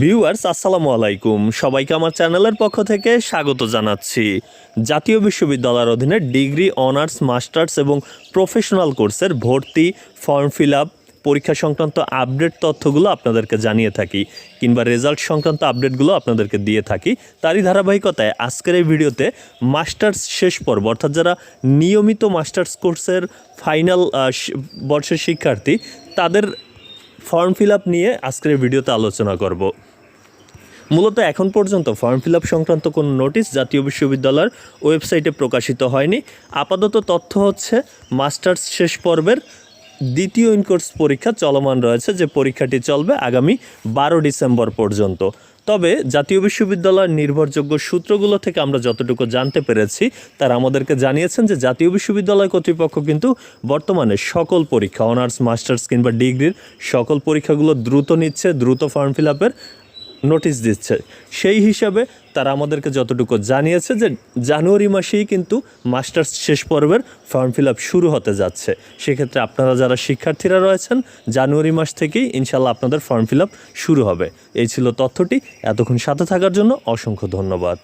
Viewers আসসালামু আলাইকুম, সবাইকে আমার চ্যানেলের পক্ষ থেকে স্বাগত জানাচ্ছি। জাতীয় বিশ্ববিদ্যালয়ের অধীনে ডিগ্রি, অনার্স, মাস্টার্স এবং প্রফেশনাল কোর্সের ভর্তি, ফর্ম ফিল আপ, পরীক্ষা সংক্রান্ত আপডেট তথ্যগুলো আপনাদেরকে জানিয়ে থাকি কিংবা রেজাল্ট সংক্রান্ত আপডেটগুলো আপনাদেরকে দিয়ে থাকি। তারই ধারাবাহিকতায় আজকের এই ভিডিওতে মাস্টার্স শেষ পর্ব অর্থাৎ যারা নিয়মিত মাস্টার্স কোর্সের ফাইনাল বর্ষের শিক্ষার্থী তাদের ফর্ম ফিল আপ নিয়ে আজকের ভিডিওতে আলোচনা করব। মূলত এখন পর্যন্ত ফর্ম ফিল আপ সংক্রান্ত কোনো নোটিশ জাতীয় বিশ্ববিদ্যালয়ের ওয়েবসাইটে প্রকাশিত হয়নি। আপাতত তথ্য হচ্ছে মাস্টার্স শেষ পর্বের দ্বিতীয় ইনকোর্স পরীক্ষা চলমান রয়েছে, যে পরীক্ষাটি চলবে আগামী 12 ডিসেম্বর পর্যন্ত। তবে জাতীয় বিশ্ববিদ্যালয়ের নির্ভরযোগ্য সূত্রগুলো থেকে আমরা যতটুকু জানতে পেরেছি তারা আমাদেরকে জানিয়েছেন যে জাতীয় বিশ্ববিদ্যালয় কর্তৃপক্ষ কিন্তু বর্তমানে সকল পরীক্ষা, অনার্স, মাস্টার্স কিংবা ডিগ্রির সকল পরীক্ষাগুলো দ্রুত নিচ্ছে, দ্রুত ফর্ম ফিল আপের নোটিশ দিচ্ছে। সেই হিসাবে তারা আমাদেরকে যতটুকু জানিয়েছে যে জানুয়ারি মাসেই কিন্তু মাস্টার্স শেষ পর্বের ফর্ম ফিল আপ শুরু হতে যাচ্ছে। সেক্ষেত্রে আপনারা যারা শিক্ষার্থীরা রয়েছেন জানুয়ারি মাস থেকেই ইনশাল্লাহ আপনাদের ফর্ম ফিল আপ শুরু হবে। এই ছিল তথ্যটি। এতক্ষণ সাথে থাকার জন্য অসংখ্য ধন্যবাদ।